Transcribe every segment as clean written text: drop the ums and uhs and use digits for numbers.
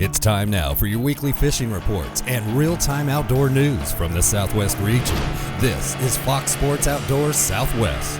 It's time now for your weekly fishing reports and real-time outdoor news from the Southwest region. This is Fox Sports Outdoors Southwest.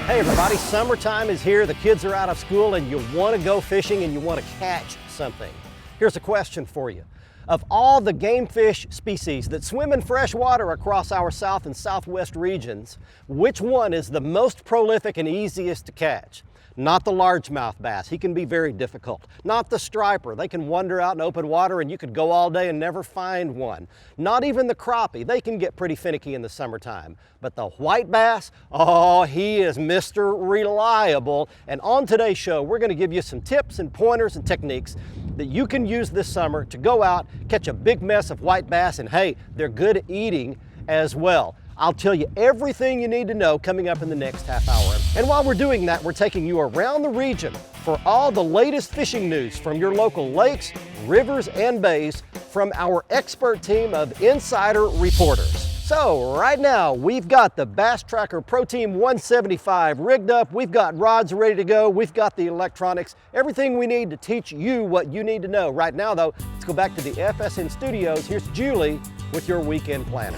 Hey everybody, summertime is here. The kids are out of school and you want to go fishing and you want to catch something. Here's a question for you. Of all the game fish species that swim in fresh water across our south and southwest regions, which one is the most prolific and easiest to catch? Not the largemouth bass, he can be very difficult. Not the striper, they can wander out in open water and you could go all day and never find one. Not even the crappie, they can get pretty finicky in the summertime. But the white bass, oh, he is Mr. Reliable. And on today's show, we're gonna give you some tips and pointers and techniques that you can use this summer to go out, catch a big mess of white bass, and hey, they're good at eating as well. I'll tell you everything you need to know coming up in the next half hour. And while we're doing that, we're taking you around the region for all the latest fishing news from your local lakes, rivers, and bays from our expert team of insider reporters. So right now, we've got the Bass Tracker Pro Team 175 rigged up. We've got rods ready to go. We've got the electronics, everything we need to teach you what you need to know. Right now though, let's go back to the FSN studios. Here's Julie with your weekend planner.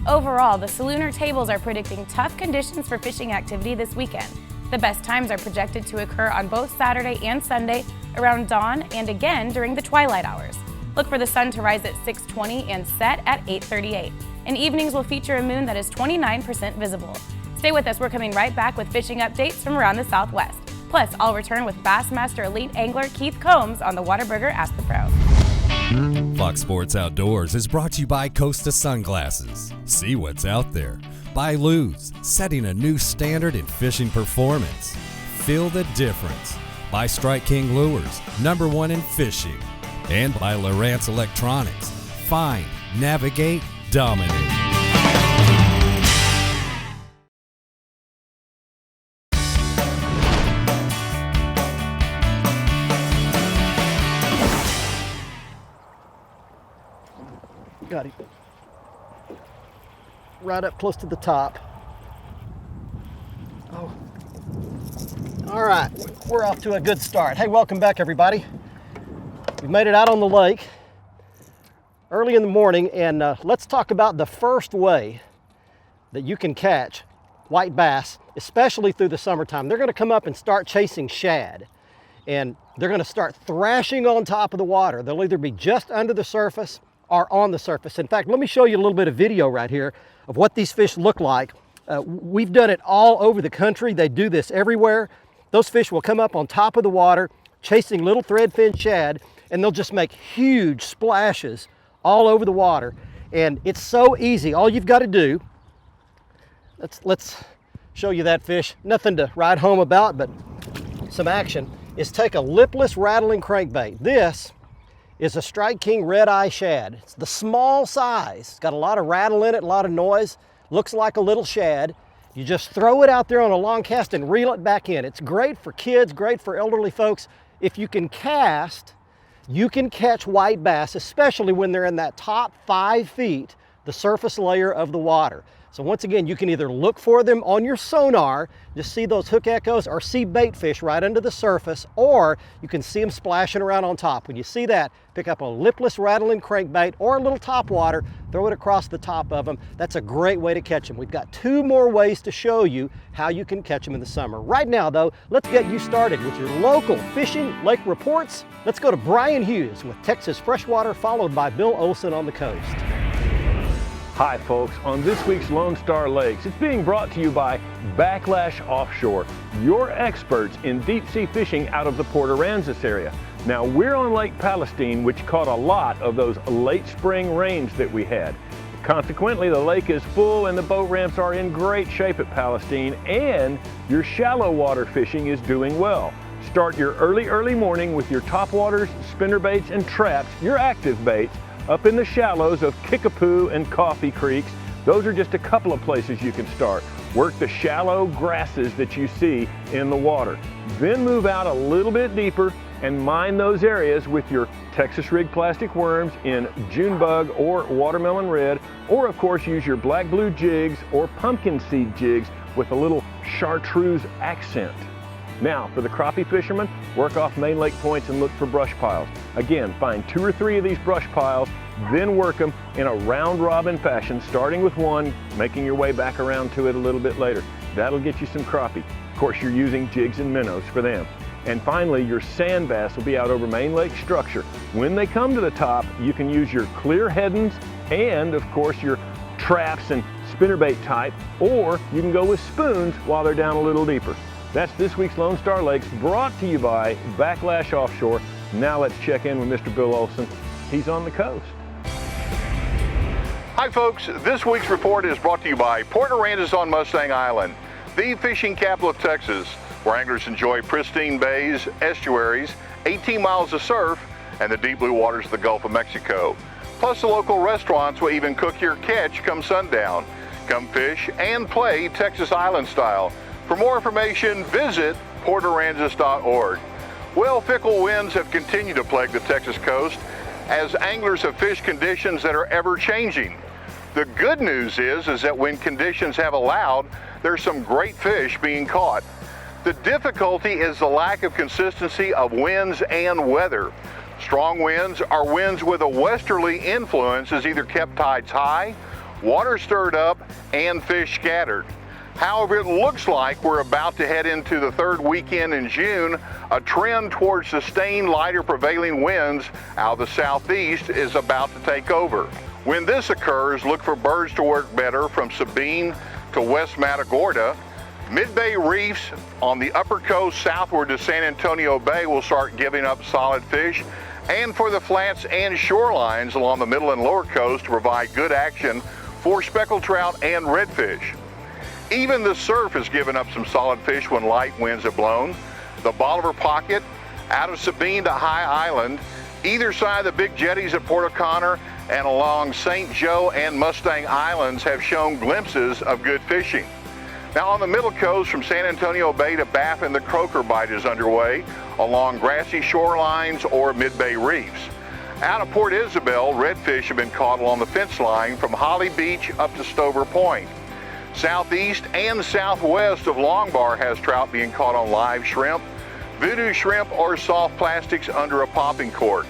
Overall, the Salooner tables are predicting tough conditions for fishing activity this weekend. The best times are projected to occur on both Saturday and Sunday around dawn and again during the twilight hours. Look for the sun to rise at 6:20 and set at 8:38. And evenings will feature a moon that is 29% visible. Stay with us, we're coming right back with fishing updates from around the Southwest. Plus, I'll return with Bassmaster Elite Angler Keith Combs on the Whataburger Ask the Pro. Fox Sports Outdoors is brought to you by Costa Sunglasses. See what's out there. By Luz, setting a new standard in fishing performance. Feel the difference. By Strike King Lures, #1 in fishing. And by Lowrance Electronics. Find, navigate, dominate. Got him. Right up close to the top. Oh. All right, we're off to a good start. Hey, welcome back everybody. We made it out on the lake early in the morning and let's talk about the first way that you can catch white bass, especially through the summertime. They're gonna come up and start chasing shad and they're gonna start thrashing on top of the water. They'll either be just under the surface are on the surface. In fact, let me show you a little bit of video right here of what these fish look like. We've done it all over the country. They do this everywhere. Those fish will come up on top of the water, chasing little threadfin shad, and they'll just make huge splashes all over the water. And it's so easy. All you've got to do, let's show you that fish. Nothing to write home about, but some action, is take a lipless rattling crankbait. This is a Strike King red eye shad. It's the small size. It's got a lot of rattle in it, a lot of noise. Looks like a little shad. You just throw it out there on a long cast and reel it back in. It's great for kids, great for elderly folks. If you can cast, you can catch white bass, especially when they're in that top 5 feet, the surface layer of the water. So once again, you can either look for them on your sonar, just see those hook echoes, or see bait fish right under the surface, or you can see them splashing around on top. When you see that, pick up a lipless rattling crankbait or a little topwater, throw it across the top of them. That's a great way to catch them. We've got 2 more ways to show you how you can catch them in the summer. Right now though, let's get you started with your local fishing lake reports. Let's go to Brian Hughes with Texas Freshwater, followed by Bill Olson on the coast. Hi folks, on this week's Lone Star Lakes, it's being brought to you by Backlash Offshore, your experts in deep sea fishing out of the Port Aransas area. Now we're on Lake Palestine, which caught a lot of those late spring rains that we had. Consequently, the lake is full and the boat ramps are in great shape at Palestine, and your shallow water fishing is doing well. Start your early morning with your topwaters, spinnerbaits, and traps, your active baits, up in the shallows of Kickapoo and Coffee Creeks. Those are just a couple of places you can start. Work the shallow grasses that you see in the water. Then move out a little bit deeper and mine those areas with your Texas rig plastic worms in Junebug or watermelon red, or of course use your black blue jigs or pumpkin seed jigs with a little chartreuse accent. Now, for the crappie fishermen, work off main lake points and look for brush piles. Again, find 2 or 3 of these brush piles, then work them in a round-robin fashion, starting with one, making your way back around to it a little bit later. That'll get you some crappie. Of course, you're using jigs and minnows for them. And finally, your sand bass will be out over main lake structure. When they come to the top, you can use your clear headings and, of course, your traps and spinnerbait type, or you can go with spoons while they're down a little deeper. That's this week's Lone Star Lakes, brought to you by Backlash Offshore. Now let's check in with Mr. Bill Olson. He's on the coast. Hi folks, this week's report is brought to you by Port Aransas on Mustang Island, the fishing capital of Texas, where anglers enjoy pristine bays, estuaries, 18 miles of surf, and the deep blue waters of the Gulf of Mexico. Plus the local restaurants will even cook your catch come sundown. Come fish and play Texas Island style. For more information, visit portaransas.org. Well, fickle winds have continued to plague the Texas coast as anglers have fished conditions that are ever changing. The good news is that when conditions have allowed, there's some great fish being caught. The difficulty is the lack of consistency of winds and weather. Strong winds are winds with a westerly influence has either kept tides high, water stirred up, and fish scattered. However, it looks like we're about to head into the third weekend in June. A trend towards sustained lighter prevailing winds out of the southeast is about to take over. When this occurs, look for birds to work better from Sabine to West Matagorda. Mid-bay reefs on the upper coast southward to San Antonio Bay will start giving up solid fish, and for the flats and shorelines along the middle and lower coast to provide good action for speckled trout and redfish. Even the surf has given up some solid fish when light winds have blown. The Bolivar Pocket, out of Sabine to High Island, either side of the big jetties at Port O'Connor and along St. Joe and Mustang Islands have shown glimpses of good fishing. Now on the middle coast from San Antonio Bay to Baffin, the croaker bite is underway along grassy shorelines or mid-bay reefs. Out of Port Isabel, redfish have been caught along the fence line from Holly Beach up to Stover Point. Southeast and southwest of Longbar has trout being caught on live shrimp, voodoo shrimp, or soft plastics under a popping cork.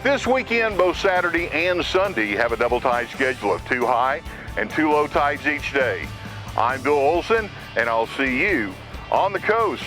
This weekend, both Saturday and Sunday have a double tide schedule of 2 high and 2 low tides each day. I'm Bill Olson, and I'll see you on the coast.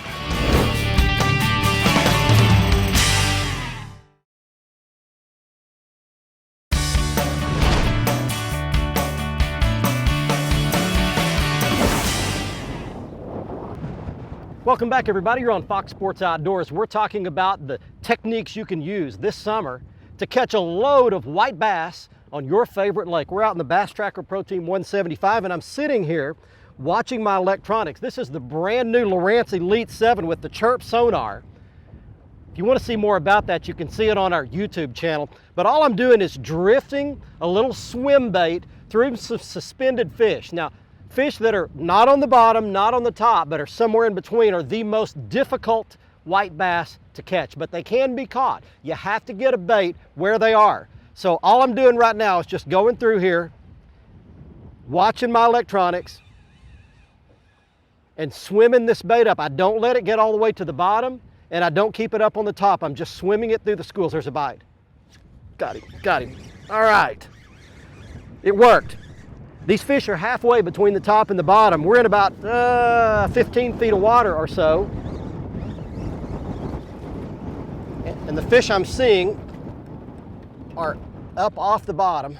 Welcome back, everybody. You're on Fox Sports Outdoors. We're talking about the techniques you can use this summer to catch a load of white bass on your favorite lake. We're out in the Bass Tracker Pro Team 175, and I'm sitting here watching my electronics. This is the brand new Lowrance Elite 7 with the chirp sonar. If you want to see more about that, you can see it on our YouTube channel. But all I'm doing is drifting a little swim bait through some suspended fish. Now, fish that are not on the bottom, not on the top, but are somewhere in between are the most difficult white bass to catch, but they can be caught. You have to get a bait where they are. So all I'm doing right now is just going through here, watching my electronics, and swimming this bait up. I don't let it get all the way to the bottom, and I don't keep it up on the top. I'm just swimming it through the schools. There's a bite. Got him. All right. It worked. These fish are halfway between the top and the bottom. We're in about 15 feet of water or so. And the fish I'm seeing are up off the bottom.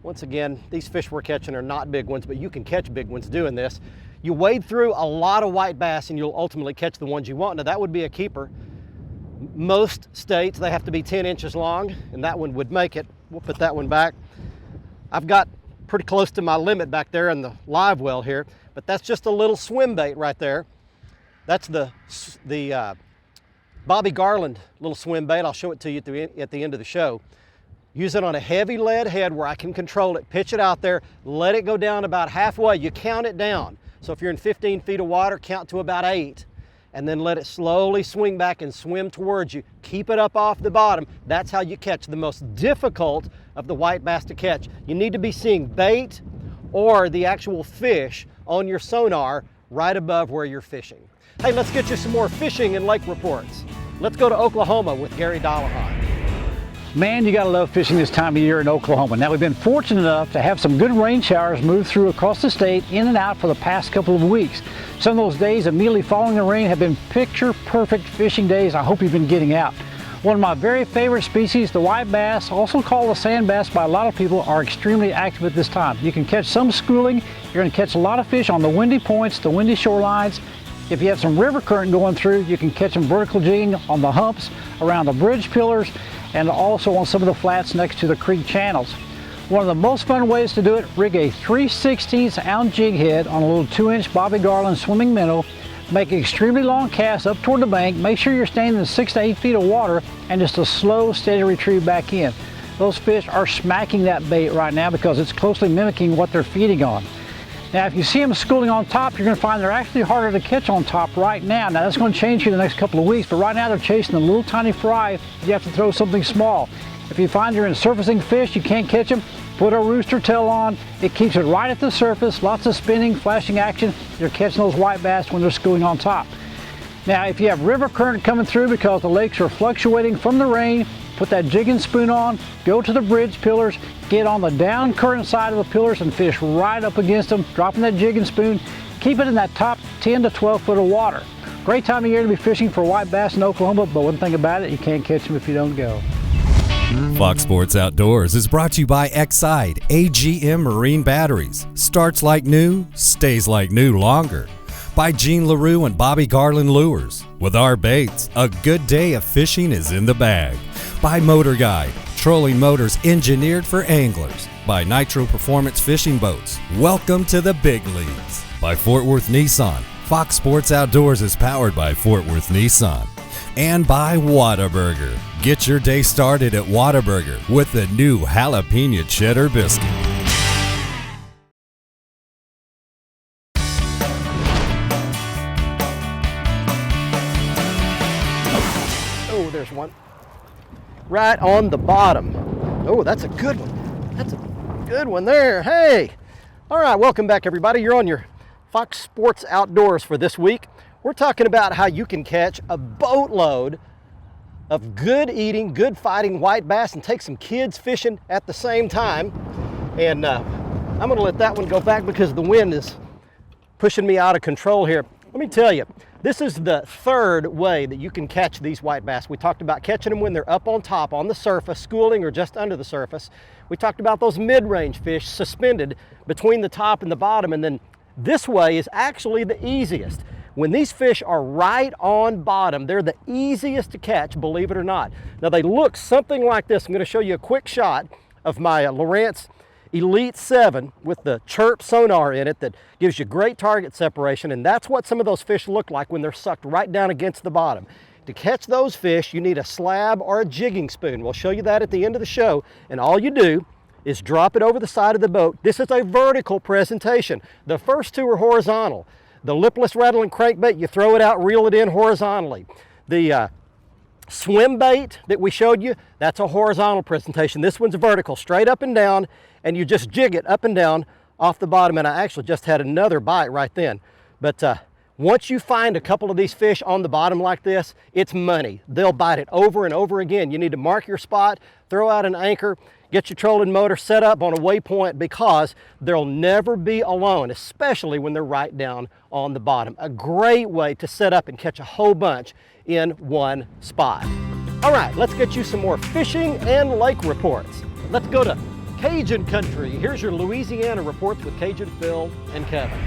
Once again, these fish we're catching are not big ones, but you can catch big ones doing this. You wade through a lot of white bass and you'll ultimately catch the ones you want. Now that would be a keeper. Most states, they have to be 10 inches long, and that one would make it. We'll put that one back. I've got pretty close to my limit back there in the live well here, but that's just a little swim bait right there. That's the Bobby Garland little swim bait. I'll show it to you at the end of the show. Use it on a heavy lead head where I can control it, pitch it out there, let it go down about halfway. You count it down. So if you're in 15 feet of water, count to about 8, and then let it slowly swing back and swim towards you. Keep it up off the bottom. That's how you catch the most difficult of the white bass to catch. You need to be seeing bait or the actual fish on your sonar right above where you're fishing. Hey, let's get you some more fishing and lake reports. Let's go to Oklahoma with Gary Dollahan. Man, you gotta love fishing this time of year in Oklahoma. Now, we've been fortunate enough to have some good rain showers move through across the state, in and out for the past couple of weeks. Some of those days immediately following the rain have been picture perfect fishing days. I hope you've been getting out. One of my very favorite species, the white bass, also called the sand bass by a lot of people, are extremely active at this time. You can catch some schooling. You're gonna catch a lot of fish on the windy points, the windy shorelines. If you have some river current going through, you can catch them vertical jigging on the humps, around the bridge pillars, and also on some of the flats next to the creek channels. One of the most fun ways to do it, rig a 3/16 ounce jig head on a little 2-inch Bobby Garland swimming minnow, make extremely long casts up toward the bank, make sure you're staying in 6 to 8 feet of water, and just a slow, steady retrieve back in. Those fish are smacking that bait right now because it's closely mimicking what they're feeding on. Now, if you see them schooling on top, you're going to find they're actually harder to catch on top right now. Now, that's going to change here the next couple of weeks, but right now they're chasing a little tiny fry. You have to throw something small. If you find you're in surfacing fish, you can't catch them, put a rooster tail on. It keeps it right at the surface, lots of spinning, flashing action. You're catching those white bass when they're schooling on top. Now, if you have river current coming through because the lakes are fluctuating from the rain, put that jig and spoon on, go to the bridge pillars, get on the down current side of the pillars and fish right up against them, dropping that jig and spoon. Keep it in that top 10 to 12 foot of water. Great time of year to be fishing for white bass in Oklahoma, but one thing about it, you can't catch them if you don't go. Fox Sports Outdoors is brought to you by Exide AGM Marine Batteries. Starts like new, stays like new longer. By Gene LaRue and Bobby Garland Lures. With our baits, a good day of fishing is in the bag. By Motor Guide, trolling motors engineered for anglers. By Nitro Performance Fishing Boats, welcome to the big leagues. By Fort Worth Nissan, Fox Sports Outdoors is powered by Fort Worth Nissan. And by Whataburger. Get your day started at Whataburger with the new jalapeno cheddar biscuit. Oh, there's one. Right on the bottom. Oh, that's a good one. That's a good one there. Hey. All right, welcome back, everybody. You're on your Fox Sports Outdoors for this week. We're talking about how you can catch a boatload of good eating, good fighting white bass and take some kids fishing at the same time. And I'm going to let that one go back because the wind is pushing me out of control here. Let me tell you, this is the third way that you can catch these white bass. We talked about catching them when they're up on top, on the surface, schooling or just under the surface. We talked about those mid-range fish suspended between the top and the bottom, and then this way is actually the easiest. When these fish are right on bottom, they're the easiest to catch, believe it or not. Now they look something like this. I'm going to show you a quick shot of my Lowrance Elite 7 with the chirp sonar in it that gives you great target separation, and that's what some of those fish look like when they're sucked right down against the bottom. To catch those fish, you need a slab or a jigging spoon. We'll show you that at the end of the show, and all you do is drop it over the side of the boat. This is a vertical presentation. The first two are horizontal. The lipless rattling crankbait, you throw it out, reel it in horizontally. The swim bait that we showed you, that's a horizontal presentation. This one's vertical, straight up and down, and you just jig it up and down off the bottom. And I actually just had another bite right then. But once you find a couple of these fish on the bottom like this, it's money. They'll bite it over and over again. You need to mark your spot, throw out an anchor, get your trolling motor set up on a waypoint because they'll never be alone, especially when they're right down on the bottom. A great way to set up and catch a whole bunch in one spot. All right, let's get you some more fishing and lake reports. Let's go to Cajun country. Here's your Louisiana reports with Cajun Phil and Kevin.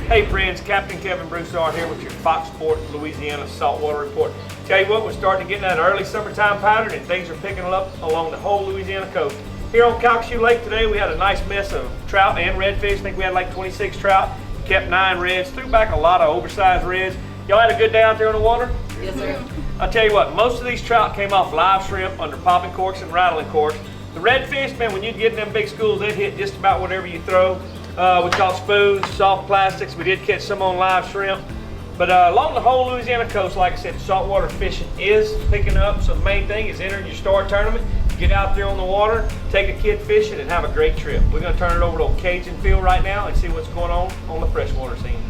Hey friends, Captain Kevin Broussard here with your Fox Sports Louisiana Saltwater Report. Tell you what, we're starting to get that early summertime pattern and things are picking up along the whole Louisiana coast. Here on Calcasieu Lake today, we had a nice mess of trout and redfish. I think we had like 26 trout, kept 9 reds, threw back a lot of oversized reds. Y'all had a good day out there on the water? Yes, sir. I'll tell you what, most of these trout came off live shrimp under popping corks and rattling corks. The redfish, man, when you get in them big schools, they hit just about whatever you throw. We caught spoons, soft plastics. We did catch some on live shrimp. But along the whole Louisiana coast, like I said, saltwater fishing is picking up. So the main thing is entering your star tournament. Get out there on the water, take a kid fishing, and have a great trip. We're going to turn it over to Cajun Field right now and see what's going on the freshwater scene.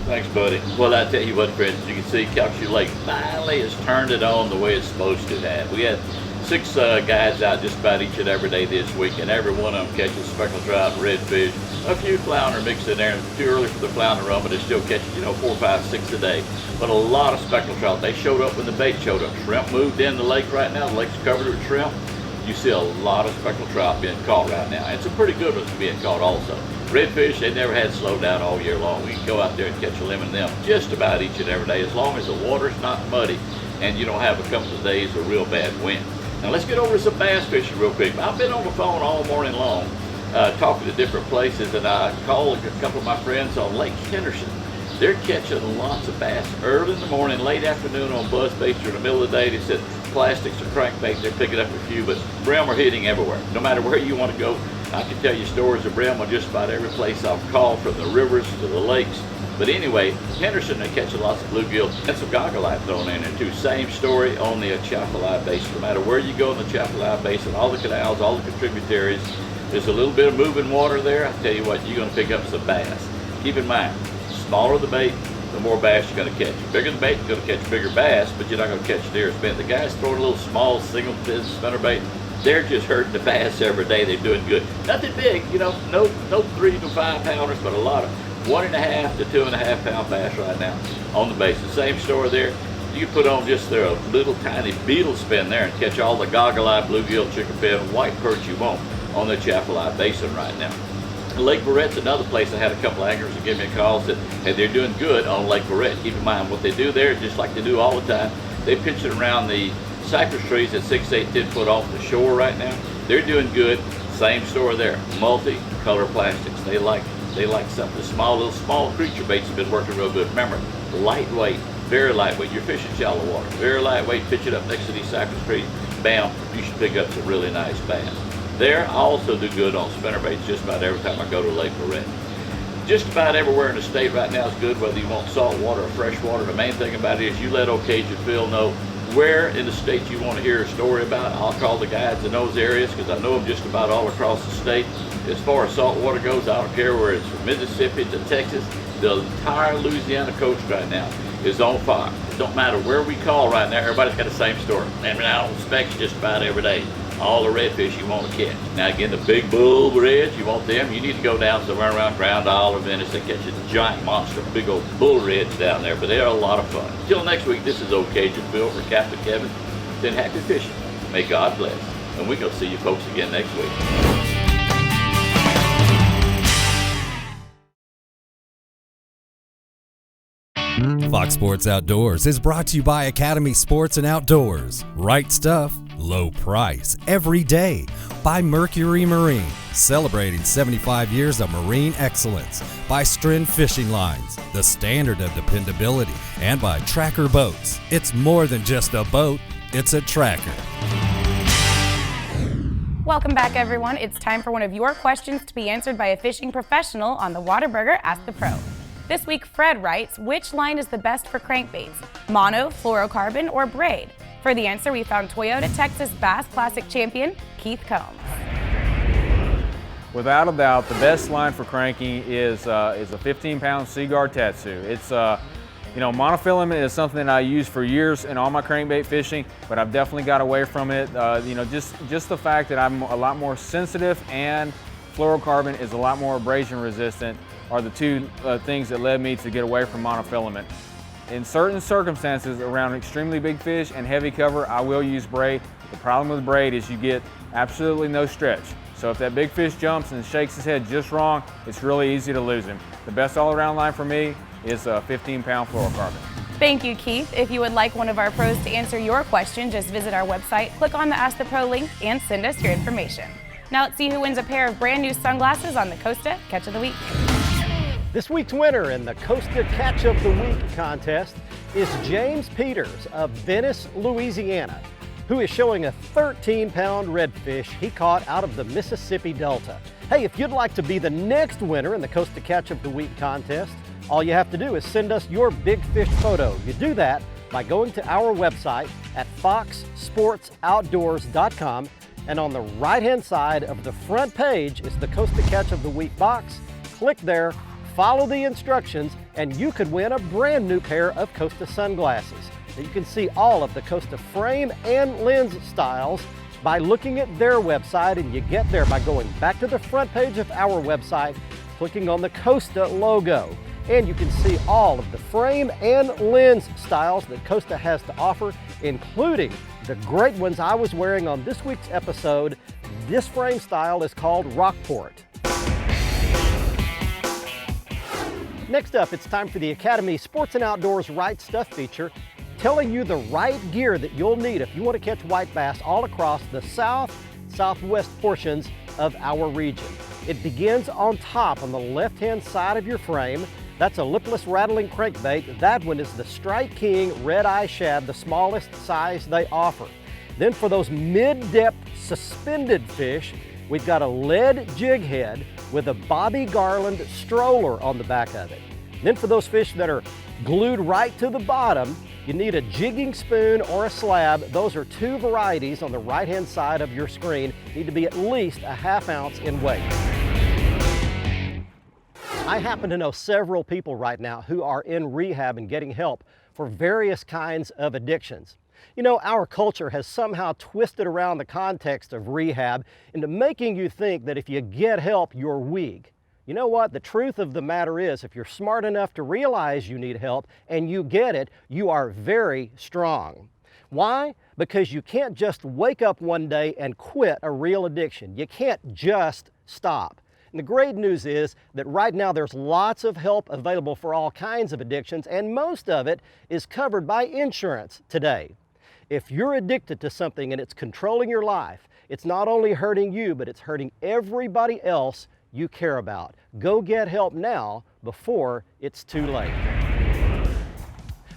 Thanks, buddy. Well, I tell you what, friends, you can see Calcasieu Lake finally has turned it on the way it's supposed to have. We had 6 guides out just about each and every day this week, and every one of them catches speckled trout, redfish, a few flounder mixed in there. It's too early for the flounder run, but it still catches, 4, 5, 6 a day. But a lot of speckled trout. They showed up when the bait showed up. Shrimp moved in the lake right now. The lake's covered with shrimp. You see a lot of speckled trout being caught right now. And some pretty good ones being caught also. Redfish, they never had slowed down all year long. We can go out there and catch a limit of them just about each and every day, as long as the water's not muddy and you don't have a couple of days of real bad wind. Now let's get over to some bass fishing real quick. I've been on the phone all morning long talking to different places, and I called a couple of my friends on Lake Henderson. They're catching lots of bass early in the morning, late afternoon on buzz baits, or in the middle of the day. They said plastics or crankbait, they're picking up a few, but brim are hitting everywhere. No matter where you want to go, I can tell you stories of brim on just about every place I've called, from the rivers to the lakes. But anyway, Henderson, they're catching lots of bluegill and some goggle-eye thrown in there too. Same story on the Atchafalaya Basin. No matter where you go in the Atchafalaya Basin, all the canals, all the contributaries, there's a little bit of moving water there. I tell you what, you're going to pick up some bass. Keep in mind, smaller the bait, the more bass you're going to catch. Bigger the bait, you're going to catch bigger bass, but you're not going to catch deer spin. The guys throwing a little small single fin spinner bait, they're just hurting the bass every day. They're doing good. Nothing big, no 3 to 5 pounders, but a lot of 1.5 to 2.5 pound bass right now on the basin. Same story there. You can put on just a little tiny beetle spin there and catch all the goggle-eye, bluegill, chickenfin, white perch you want on the Atchafalaya Basin right now. Lake Barrett's another place. I had a couple of anglers that give me a call and said, hey, they're doing good on Lake Barrett. Keep in mind, what they do there, just like they do all the time, they pitch it around the cypress trees at 6, 8, 10 foot off the shore right now. They're doing good. Same story there. Multi-color plastics. They like something small. Little small creature baits have been working real good. Remember, lightweight, very lightweight. You're fishing shallow water. Very lightweight. Pitch it up next to these cypress trees. Bam, you should pick up some really nice bass. There, I also do good on spinnerbaits just about every time I go to Lake Barrett. Just about everywhere in the state right now is good, whether you want salt water or fresh water. The main thing about it is you let Occasion Phil know where in the state you want to hear a story about. I'll call the guides in those areas because I know them just about all across the state. As far as salt water goes, I don't care where it's from Mississippi to Texas. The entire Louisiana coast right now is on fire. It don't matter where we call right now, everybody's got the same story. And out on specs just about every day. All the redfish you want to catch. Now again, the big bull reds, you want them, you need to go down somewhere around Grand Isle or Venice and catch a giant monster, big old bull reds down there, but they are a lot of fun. Until next week, this is Occasion Phil for Captain Kevin. Then happy fishing. May God bless. And we're going to see you folks again next week. Fox Sports Outdoors is brought to you by Academy Sports and Outdoors. Right stuff, low price, every day. By Mercury Marine, celebrating 75 years of marine excellence. By Stren Fishing Lines, the standard of dependability. And by Tracker Boats. It's more than just a boat, it's a tracker. Welcome back, everyone. It's time for one of your questions to be answered by a fishing professional on the Waterburger Ask the Pro. This week, Fred writes, which line is the best for crankbaits? Mono, fluorocarbon, or braid? For the answer, we found Toyota Texas Bass Classic champion, Keith Combs. Without a doubt, the best line for cranking is a 15-pound Seaguard Tatsu. It's, monofilament is something that I use for years in all my crankbait fishing, but I've definitely got away from it. Just the fact that I'm a lot more sensitive and fluorocarbon is a lot more abrasion resistant are the two things that led me to get away from monofilament. In certain circumstances around extremely big fish and heavy cover, I will use braid. The problem with braid is you get absolutely no stretch. So if that big fish jumps and shakes his head just wrong, it's really easy to lose him. The best all-around line for me is a 15-pound fluorocarbon. Thank you, Keith. If you would like one of our pros to answer your question, just visit our website, click on the Ask the Pro link, and send us your information. Now let's see who wins a pair of brand new sunglasses on the Costa Catch of the Week. This week's winner in the Costa Catch of the Week contest is James Peters of Venice, Louisiana, who is showing a 13-pound redfish he caught out of the Mississippi Delta. Hey, if you'd like to be the next winner in the Costa Catch of the Week contest, all you have to do is send us your big fish photo. You do that by going to our website at foxsportsoutdoors.com, and on the right-hand side of the front page is the Costa Catch of the Week box. Click there, follow the instructions and you could win a brand new pair of Costa sunglasses. Now, you can see all of the Costa frame and lens styles by looking at their website, and you get there by going back to the front page of our website, clicking on the Costa logo. And you can see all of the frame and lens styles that Costa has to offer, including the great ones I was wearing on this week's episode. This frame style is called Rockport. Next up, it's time for the Academy Sports and Outdoors Right Stuff feature, telling you the right gear that you'll need if you want to catch white bass all across the southwest portions of our region. It begins on top on the left-hand side of your frame. That's a lipless rattling crankbait. That one is the Strike King Red Eye Shad, the smallest size they offer. Then for those mid-depth suspended fish, we've got a lead jig head with a Bobby Garland stroller on the back of it. Then for those fish that are glued right to the bottom, you need a jigging spoon or a slab. Those are two varieties on the right-hand side of your screen. Need to be at least a ½ ounce in weight. I happen to know several people right now who are in rehab and getting help for various kinds of addictions. You know, our culture has somehow twisted around the context of rehab into making you think that if you get help, you're weak. You know what? The truth of the matter is, if you're smart enough to realize you need help and you get it, you are very strong. Why? Because you can't just wake up one day and quit a real addiction. You can't just stop. And the great news is that right now there's lots of help available for all kinds of addictions, and most of it is covered by insurance today. If you're addicted to something and it's controlling your life, it's not only hurting you, but it's hurting everybody else you care about. Go get help now before it's too late.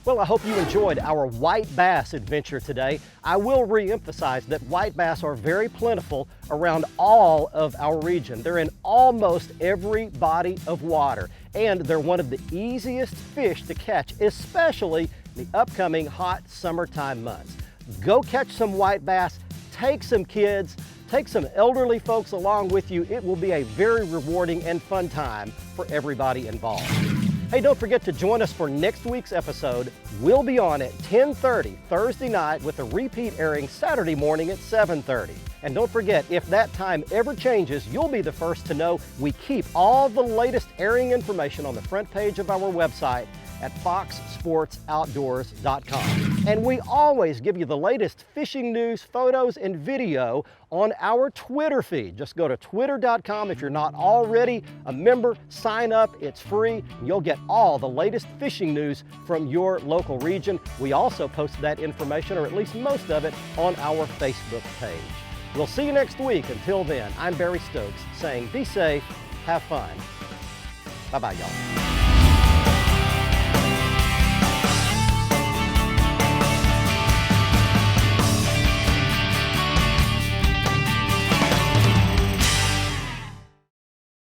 Well, I hope you enjoyed our white bass adventure today. I will re-emphasize that white bass are very plentiful around all of our region. They're in almost every body of water, and they're one of the easiest fish to catch, especially the upcoming hot summertime months. Go catch some white bass, take some kids, take some elderly folks along with you. It will be a very rewarding and fun time for everybody involved. Hey, don't forget to join us for next week's episode. We'll be on at 10:30 Thursday night with a repeat airing Saturday morning at 7:30. And don't forget, if that time ever changes, you'll be the first to know. We keep all the latest airing information on the front page of our website at foxsportsoutdoors.com. And we always give you the latest fishing news, photos, and video on our Twitter feed. Just go to twitter.com. If you're not already a member, sign up. It's free. You'll get all the latest fishing news from your local region. We also post that information, or at least most of it, on our Facebook page. We'll see you next week. Until then, I'm Barry Stokes saying be safe, have fun. Bye-bye, y'all.